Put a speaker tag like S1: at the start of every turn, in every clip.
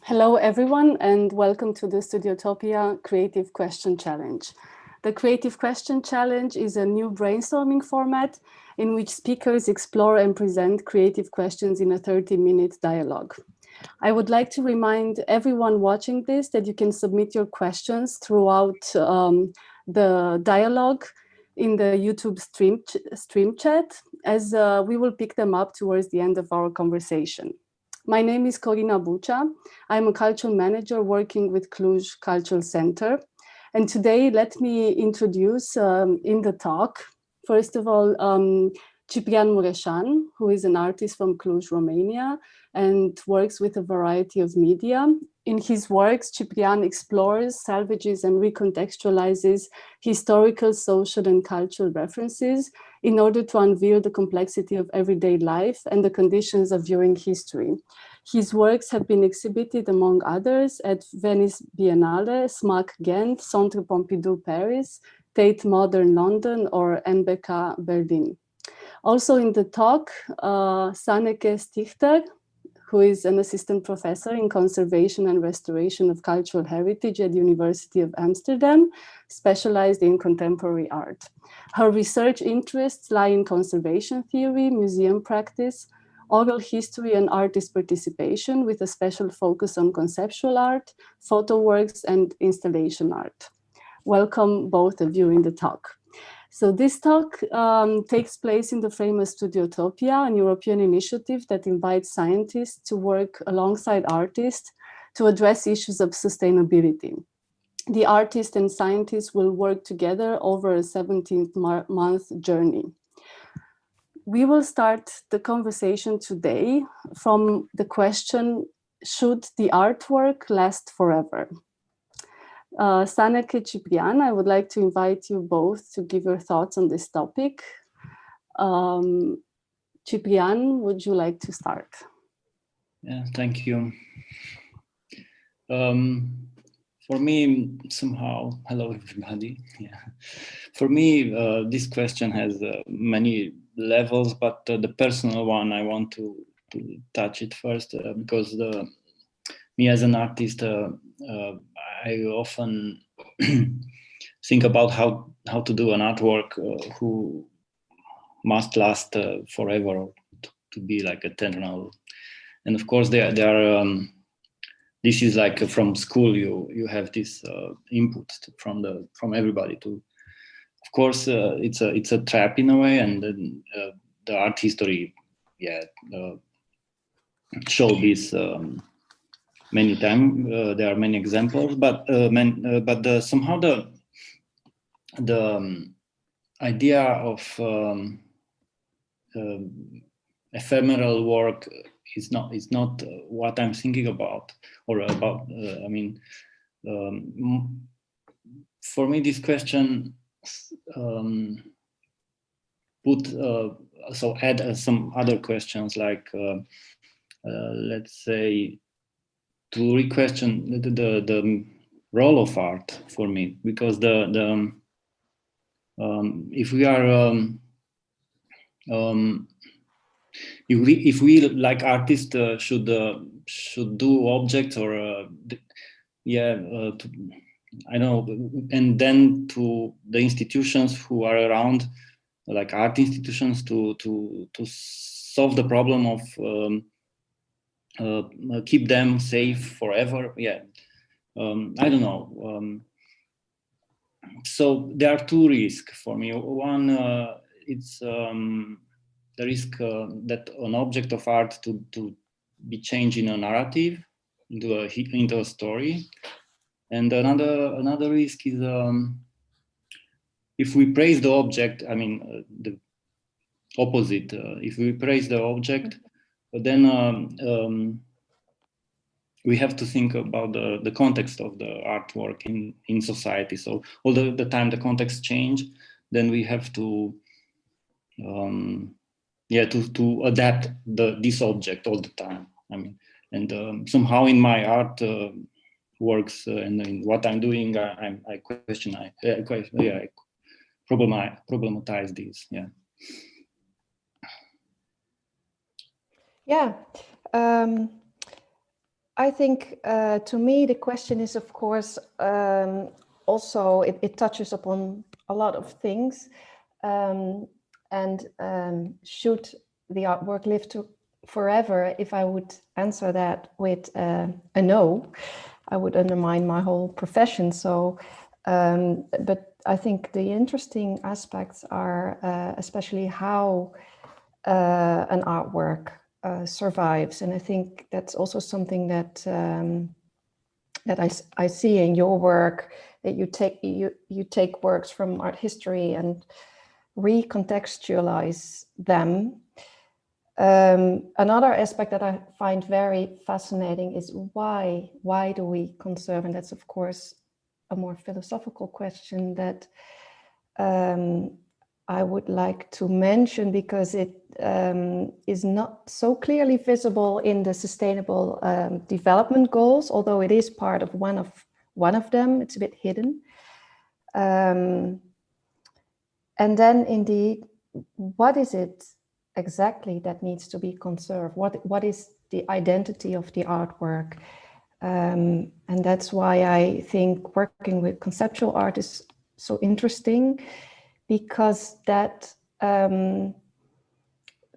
S1: Hello, everyone, and welcome to the Studiotopia Creative Question Challenge. The Creative Question Challenge is a new brainstorming format in which speakers explore and present creative questions in a 30-minute dialogue. I would like to remind everyone watching this that you can submit your questions throughout the dialogue in the YouTube stream chat, as we will pick them up towards the end of our conversation. My name is Corina Bucea. I'm a cultural manager working with Cluj Cultural Center. And today, let me introduce in the talk, first of all, Ciprian Mureșan, who is an artist from Cluj, Romania, and works with a variety of media. In his works, Ciprian explores, salvages, and recontextualizes historical, social, and cultural references in order to unveil the complexity of everyday life and the conditions of viewing history. His works have been exhibited, among others, at Venice Biennale, SMAC Ghent, Centre Pompidou Paris, Tate Modern London, or NBK Berlin. Also in the talk, Sanneke Stigter, who is an assistant professor in conservation and restoration of cultural heritage at the University of Amsterdam, specialized in contemporary art. Her research interests lie in conservation theory, museum practice, oral history, and artist participation, with a special focus on conceptual art, photo works, and installation art. Welcome both of you in the talk. So this talk takes place in the frame of Studiotopia, an European initiative that invites scientists to work alongside artists to address issues of sustainability. The artists and scientists will work together over a 17-month journey. We will start the conversation today from the question, should the artwork last forever? Sanneke, Ciprian, I would like to invite you both to give your thoughts on this topic. Ciprian, would you like to start?
S2: Yeah, thank you. For me, somehow, hello everybody. Yeah. For me, this question has many levels, but the personal one, I want to touch it first because me as an artist, I often think about how to do an artwork who must last forever, to be like eternal. And of course, there are. This is like from school. You have this input from everybody. Of course, it's a trap in a way, and then, the art history, show this. Many times there are many examples, but somehow the idea of ephemeral work is not what I'm thinking about or about. For me, this question add some other questions like let's say, to re-question the role of art for me, because if we are if we like artists should do objects or I know, and then to the institutions who are around, like art institutions, to solve the problem of keep them safe forever. I don't know. So there are two risks for me. One, it's the risk that an object of art to be changed in a narrative, into a story, and another risk is if we praise the object. I mean, the opposite. If we praise the object, then we have to think about the context of the artwork in society. So all the time the context change, then we have to adapt this object all the time. I mean, and somehow in my art works and in what I'm doing, I question, I problematize this.
S3: Yeah. I think to me the question is, of course, also it touches upon a lot of things, and should the artwork live to forever? If I would answer that with a no, I would undermine my whole profession. So, but I think the interesting aspects are especially how an artwork survives, and I think that's also something that that I see in your work, that you take works from art history and recontextualize them. Another aspect that I find very fascinating is why do we conserve? And that's of course a more philosophical question that I would like to mention, because it is not so clearly visible in the Sustainable Development Goals, although it is part of one of them. It's a bit hidden. And then indeed, what is it exactly that needs to be conserved? What is the identity of the artwork? And that's why I think working with conceptual art is so interesting, because that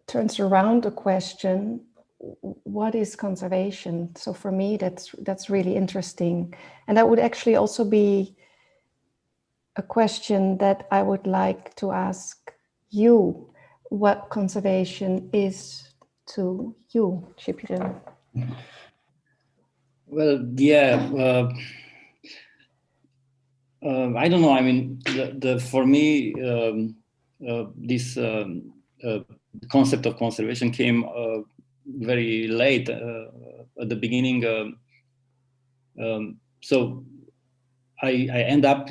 S3: turns around the question, what is conservation? So for me, that's really interesting. And that would actually also be a question that I would like to ask you, what conservation is to you, Ciprian.
S2: Well, yeah, I don't know. I mean, for me, this concept of conservation came very late at the beginning. So I end up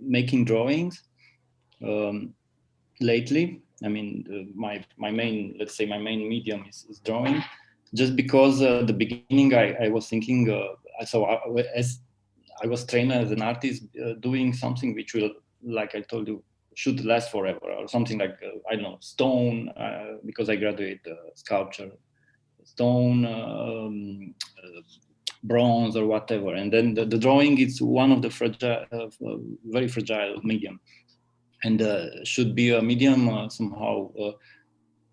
S2: making drawings lately. I mean, my main, let's say, my main medium is drawing, just because at the beginning I was thinking, as I was trained as an artist, doing something which will, like I told you, should last forever, or something like, I don't know, stone, because I graduated sculpture, stone, bronze or whatever. And then the drawing is one of the very fragile medium, and should be a medium somehow.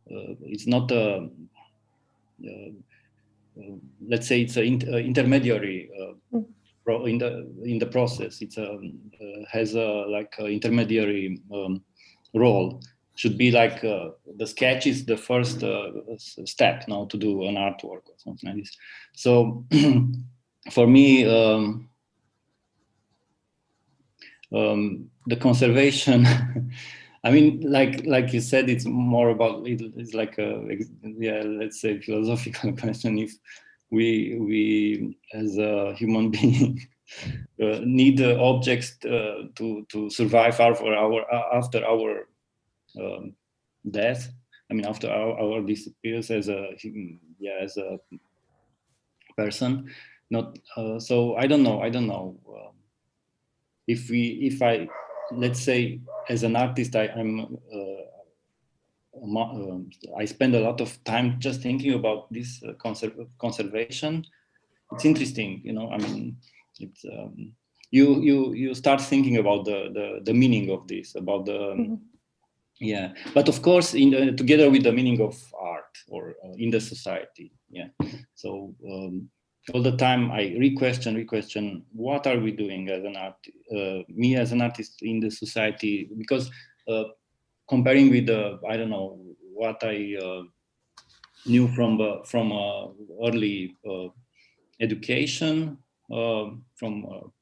S2: It's not a, let's say it's an intermediary in the process. It's has a like a intermediary role. Should be like the sketch is the first step now to do an artwork or something like this. So for me, the conservation, I mean, like you said, it's more about, it's like a, yeah, let's say philosophical question. If we as a human being need objects to survive after our death. I mean, after our disappears as a person. Not so. I don't know. If I, let's say, as an artist, I spend a lot of time just thinking about this conservation. It's interesting, you know. I mean, it's you start thinking about the meaning of this, about the yeah. But of course, together with the meaning of art or in the society, yeah. So all the time I re-question what are we doing as an art, me as an artist in the society, because comparing with I don't know what I knew from early education, from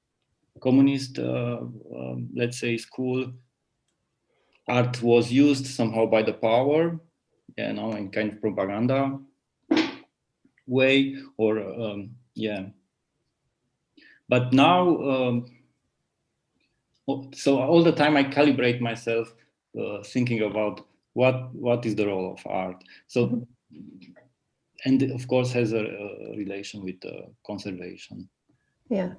S2: communist, let's say, school. Art was used somehow by the power, you know, in kind of propaganda way, or yeah. But now, so all the time I calibrate myself, thinking about what is the role of art. So, and of course has a relation with conservation.
S3: Yeah.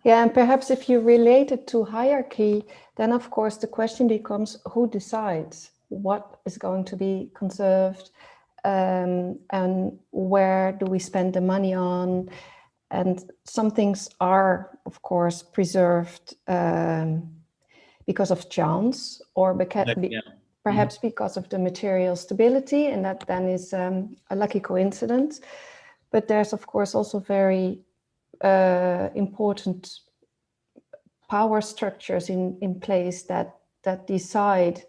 S3: Yeah, and perhaps if you relate it to hierarchy, then of course the question becomes, who decides what is going to be conserved, and where do we spend the money on? And some things are, of course, preserved because of chance, or perhaps because of the material stability, and that then is a lucky coincidence. But there's, of course, also very important power structures in place that decide,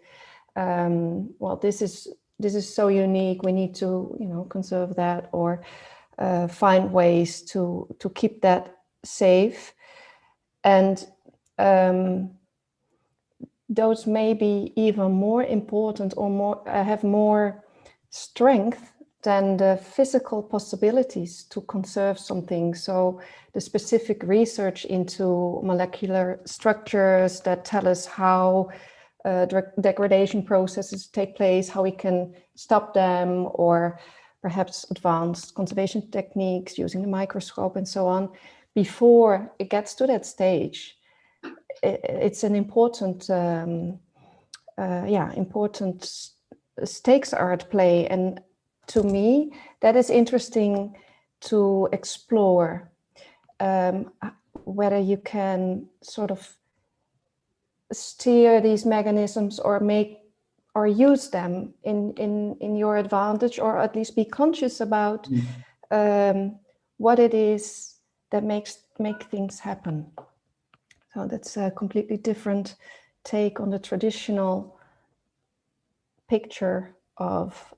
S3: well, this is so unique, we need to, you know, conserve that, or find ways to keep that safe. And those may be even more important, or more have more strength than the physical possibilities to conserve something. So the specific research into molecular structures that tell us how degradation processes take place, how we can stop them, or perhaps advanced conservation techniques using the microscope and so on. Before it gets to that stage, it's an important, important stakes are at play. And to me, that is interesting to explore, whether you can sort of steer these mechanisms or use them in your advantage, or at least be conscious about what it is that make things happen. So that's a completely different take on the traditional picture of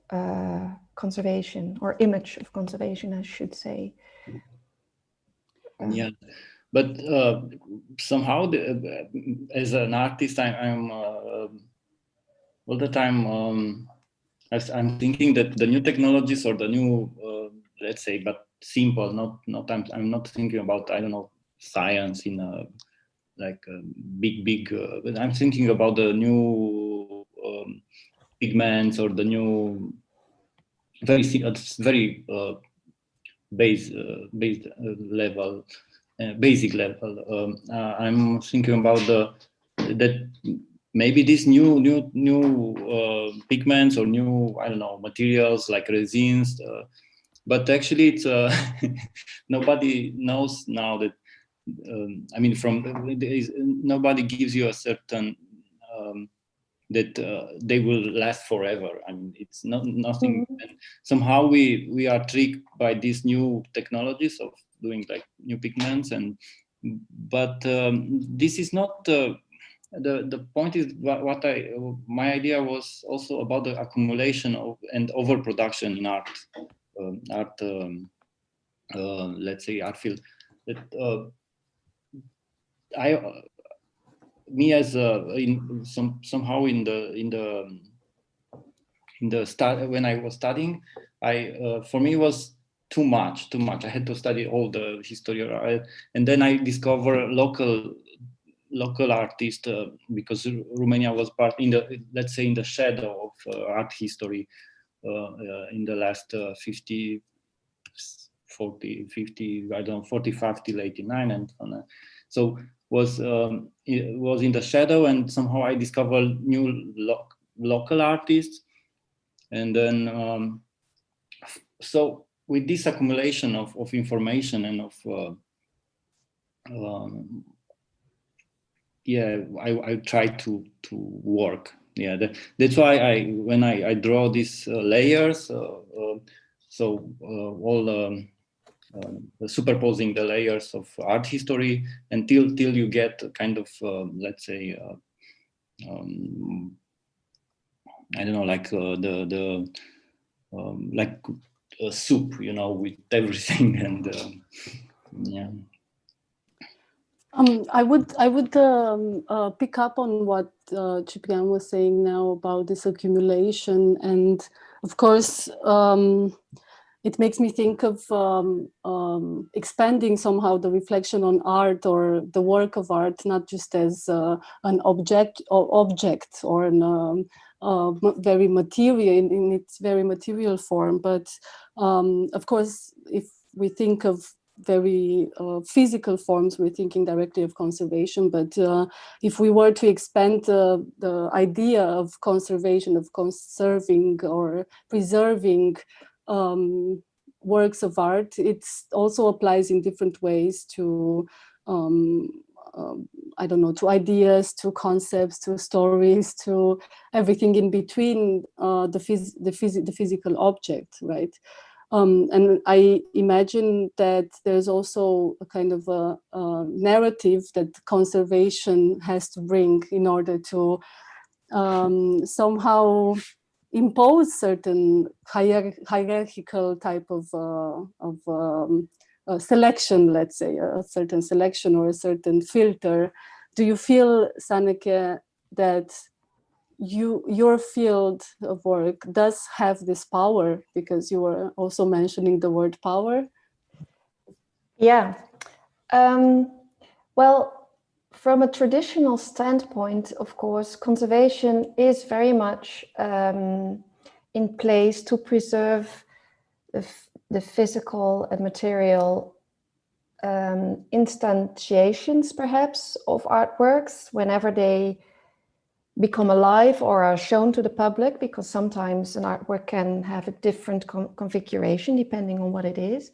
S3: conservation, or image of conservation, I should say.
S2: Yeah, but somehow, as an artist, I'm all the time I'm thinking that the new technologies, or the new, let's say, but simple, not I'm not thinking about, I don't know, science in a like big, but I'm thinking about the new pigments, or the new very basic level. I'm thinking about that maybe these new pigments, or new, I don't know, materials like resins, but actually it's nobody knows now that. I mean, nobody gives you a certain that they will last forever. I mean, it's nothing. And somehow we are tricked by these new technologies of doing like new pigments, but this is not the point. Is my idea was also about the accumulation of and overproduction in art, let's say art field. That me as somehow in the start, when I was studying, for me it was too much. I had to study all the history, and then I discovered local artists, because Romania was part in the, let's say, in the shadow of art history in the last 50, I don't know, 45 till 89, and so it was in the shadow, and somehow I discovered new local artists, and then so with this accumulation of information and of I try to work. Yeah, that's why when I draw these layers, all superposing the layers of art history until you get kind of let's say I don't know, like the like a soup, you know, with everything, and yeah.
S1: I would pick up on what Ciprian was saying now about this accumulation, and of course it makes me think of expanding somehow the reflection on art, or the work of art, not just as an object or an very material in its very material form, but of course, if we think of very physical forms, we're thinking directly of conservation. But if we were to expand the idea of conservation, of conserving or preserving works of art, it also applies in different ways to I don't know, to ideas, to concepts, to stories, to everything in between the physical object, right? And I imagine that there's also a kind of a narrative that conservation has to bring in order to somehow impose certain hierarchical type of selection, let's say, a certain selection or a certain filter. Do you feel, Sanneke, that your field of work does have this power? Because you were also mentioning the word power.
S3: Yeah. Well, from a traditional standpoint, of course, conservation is very much in place to preserve the physical and material instantiations, perhaps, of artworks whenever they become alive or are shown to the public, because sometimes an artwork can have a different configuration depending on what it is.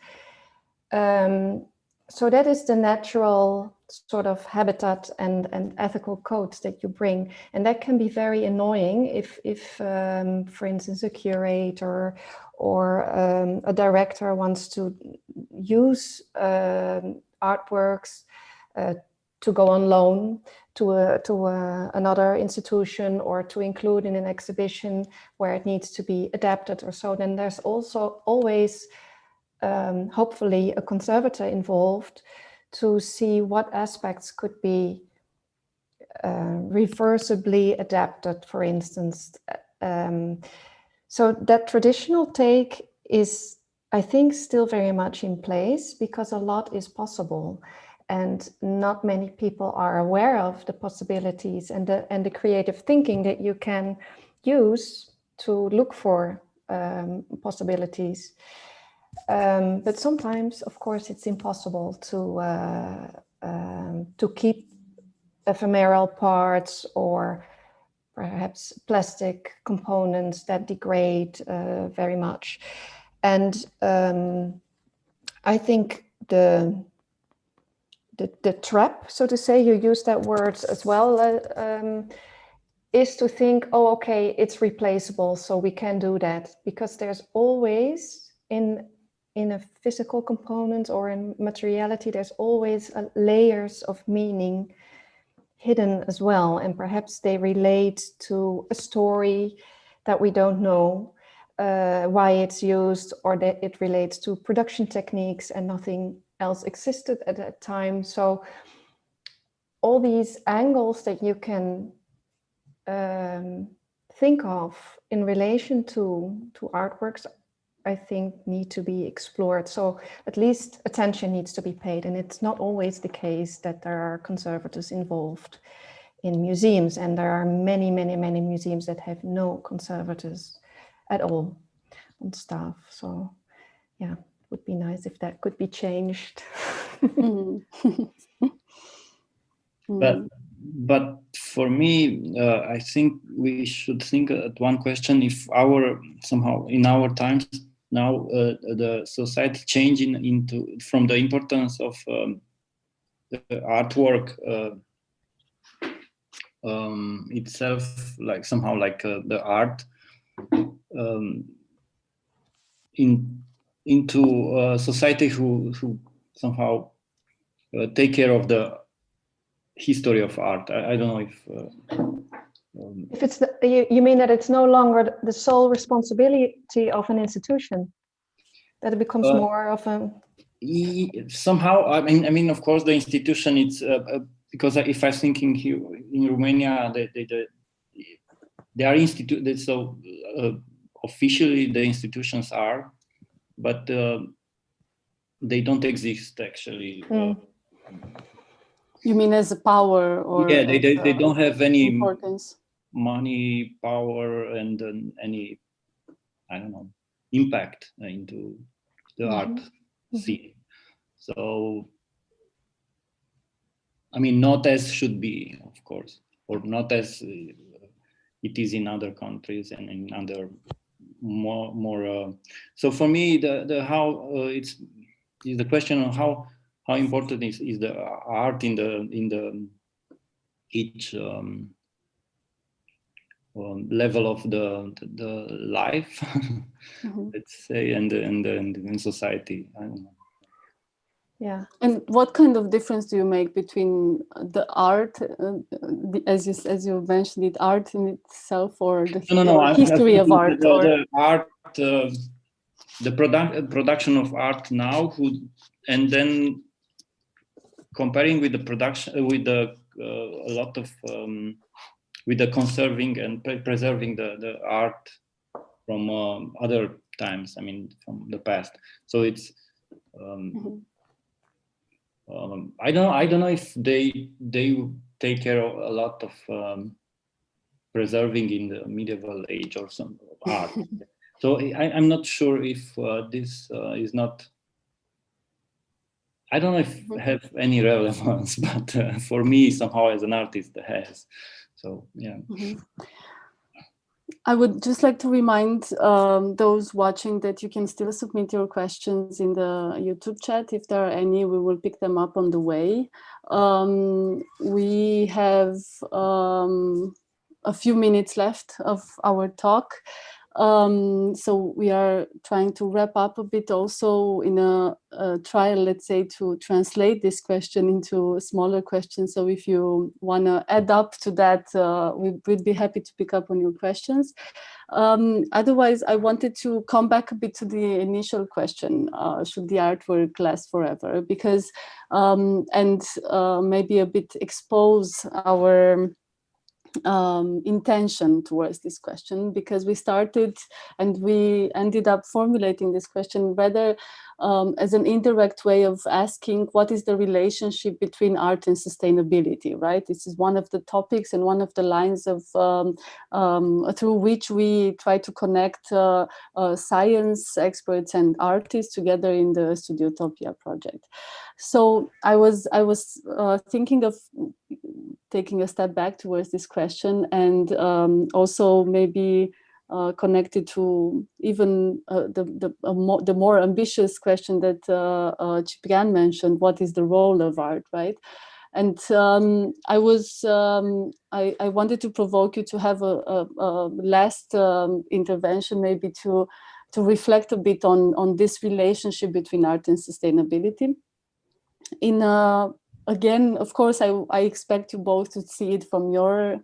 S3: So that is the natural sort of habitat and ethical codes that you bring. And that can be very annoying if for instance, a curator or a director wants to use artworks to go on loan to another institution or to include in an exhibition where it needs to be adapted or so. Then there's also always hopefully a conservator involved to see what aspects could be reversibly adapted, for instance. So that traditional take is, I think, still very much in place because a lot is possible and not many people are aware of the possibilities and the creative thinking that you can use to look for possibilities. But sometimes, of course, it's impossible to keep ephemeral parts or perhaps plastic components that degrade very much. And I think the trap, so to say, you use that word as well, is to think, oh, okay, it's replaceable, so we can do that, because there's always in a physical component or in materiality, there's always layers of meaning hidden as well, and perhaps they relate to a story that we don't know why it's used, or that it relates to production techniques and nothing else existed at that time. So all these angles that you can think of in relation to artworks, I think, need to be explored. So at least attention needs to be paid, and it's not always the case that there are conservators involved in museums, and there are many museums that have no conservators at all on staff. So yeah, it would be nice if that could be changed.
S2: But for me, I think we should think at one question: if somehow in our times now the society changing from the importance of the artwork itself, like somehow like the art into a society who somehow take care of the history of art. I don't know if
S3: it's you mean that it's no longer the sole responsibility of an institution, that it becomes more of a
S2: somehow. I mean, of course, the institution. It's because if I think in Romania, they are instituted. So officially, the institutions are, but they don't exist actually.
S1: You mean as a power, or
S2: yeah, they don't have any
S1: importance,
S2: money, power, and any, I don't know, impact into the art scene. So, I mean, not as should be, of course, or not as it is in other countries and in other more. So for me, the how it's is the question of how important is the art in the each level of the life, mm-hmm. let's say, and in society. I don't know.
S3: Yeah.
S1: And what kind of difference do you make between the art, as you mentioned it, art in itself, or the history of art?
S2: The art, the production of art now, and then comparing with the production with a lot of with the conserving and preserving the art from other times. I mean, from the past. So it's. Mm-hmm. I don't know if they take care of a lot of preserving in the medieval age or some art. So I'm not sure if this is not. I don't know if it have any relevance, but for me, somehow as an artist, it has. So yeah. Mm-hmm.
S1: I would just like to remind those watching that you can still submit your questions in the YouTube chat. If there are any, we will pick them up on the way. We have a few minutes left of our talk. So we are trying to wrap up a bit also in a trial, let's say, to translate this question into smaller questions. So if you want to add up to that, we'd be happy to pick up on your questions. Otherwise, I wanted to come back a bit to the initial question, should the artwork last forever? Because, maybe a bit expose our intention towards this question, because we started and we ended up formulating this question rather as an indirect way of asking what is the relationship between art and sustainability, right? This is one of the topics and one of the lines of through which we try to connect science experts and artists together in the Studiotopia project. So I was thinking of taking a step back towards this question, and also maybe connected to even the more ambitious question that Ciprian mentioned: what is the role of art, right? And I wanted to provoke you to have a last intervention, maybe to reflect a bit on this relationship between art and sustainability. Again, of course, I expect you both to see it from your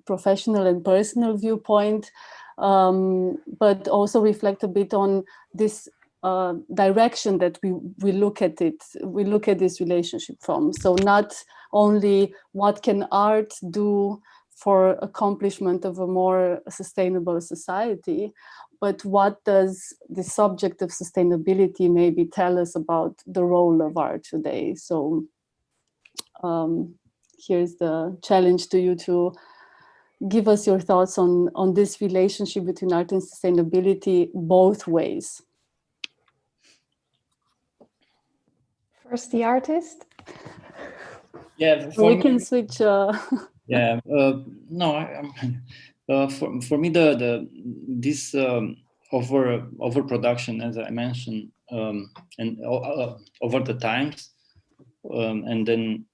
S1: professional and personal viewpoint, but also reflect a bit on this direction that we look at it. We look at this relationship from. So not only what can art do for accomplishment of a more sustainable society, but what does the subject of sustainability maybe tell us about the role of art today? So here's the challenge to you to give us your thoughts on this relationship between art and sustainability, both ways.
S2: First, the artist. Yeah,
S1: we can switch.
S2: Yeah, no, for me, this overproduction, as I mentioned, and over the times, and then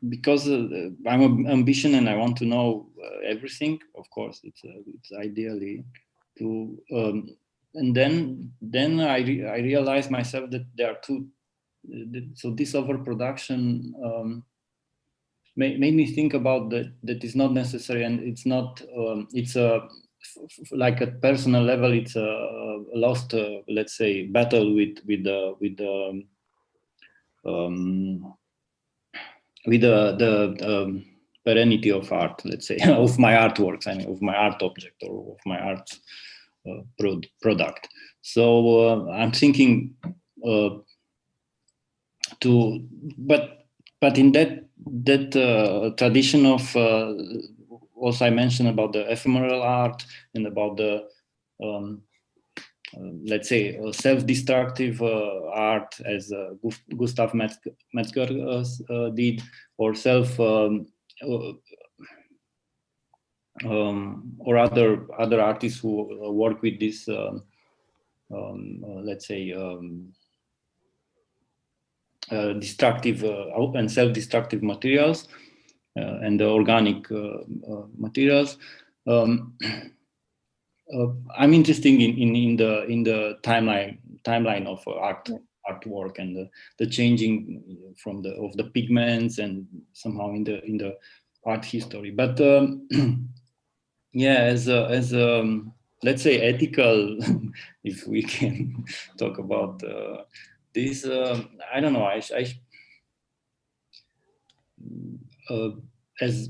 S2: because I'm ambition and I want to know everything. Of course, it's ideally to, and then I realized myself that there are two. So this overproduction made me think about that is not necessary, and it's not. It's a like at personal level, it's a lost, let's say, battle with the perennity of art, let's say, of my artworks, I mean, of my art object or of my art product. So I'm thinking but in that tradition of also I mentioned about the ephemeral art and about the let's say, self-destructive art, as Gustav Metzger did, or or other artists who work with this, let's say, destructive and self-destructive materials and the organic materials. I'm interested in the timeline of artwork and the changing of the pigments and somehow in the art history. But yeah, as let's say ethical, if we can talk about this, I don't know. As as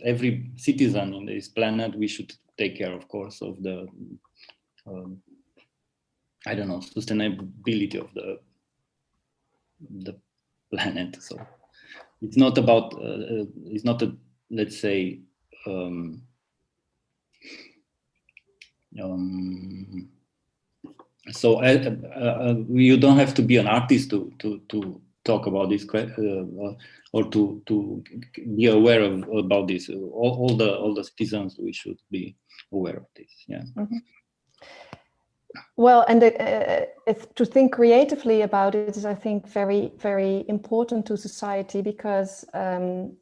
S2: every citizen in this planet, we should take care, of course, of the I don't know, sustainability of the planet. So it's not about it's not a, let's say, so you don't have to be an artist to talk about this or to be aware about this. All the citizens, we should be aware of this. Yeah.
S3: Mm-hmm. Well, and to think creatively about it is, I think, very, very important to society, because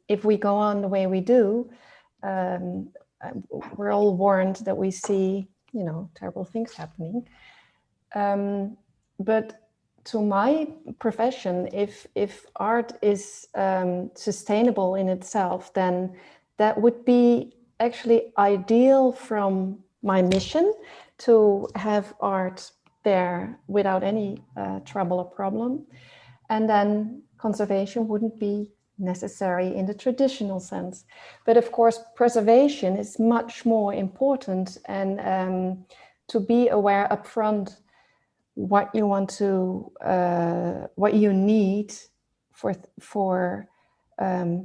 S3: if we go on the way we do, we're all warned that we see, you know, terrible things happening. But to my profession, if art is sustainable in itself, then that would be actually ideal from my mission, to have art there without any trouble or problem. And then conservation wouldn't be necessary in the traditional sense. But of course, preservation is much more important, and to be aware upfront what you want to, what you need for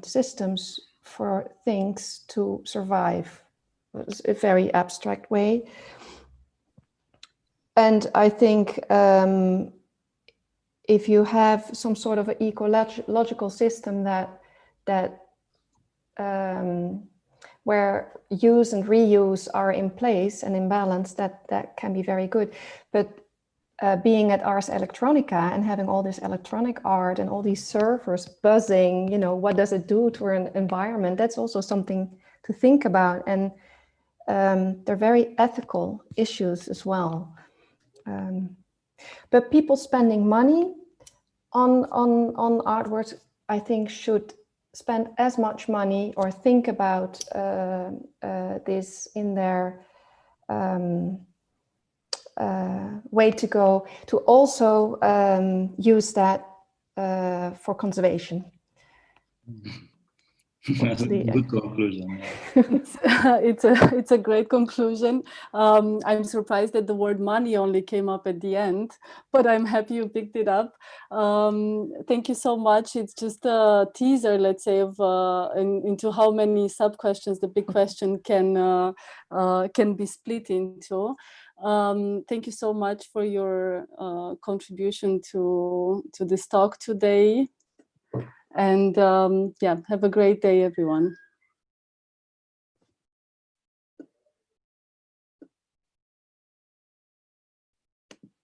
S3: systems, for things to survive. It's a very abstract way. And I think if you have some sort of an ecological system that where use and reuse are in place and in balance, that can be very good. But being at Ars Electronica and having all this electronic art and all these servers buzzing, you know, what does it do to an environment? That's also something to think about. And they're very ethical issues as well. But people spending money on artworks, I think, should spend as much money or think about this in their way to go, to also use that for conservation.
S2: Good conclusion.
S1: It's a great conclusion. I'm surprised that the word money only came up at the end, but I'm happy you picked it up. Thank you so much. It's just a teaser, let's say, of into how many sub questions the big question can be split into. Thank you so much for your contribution to this talk today. And yeah, have a great day, everyone.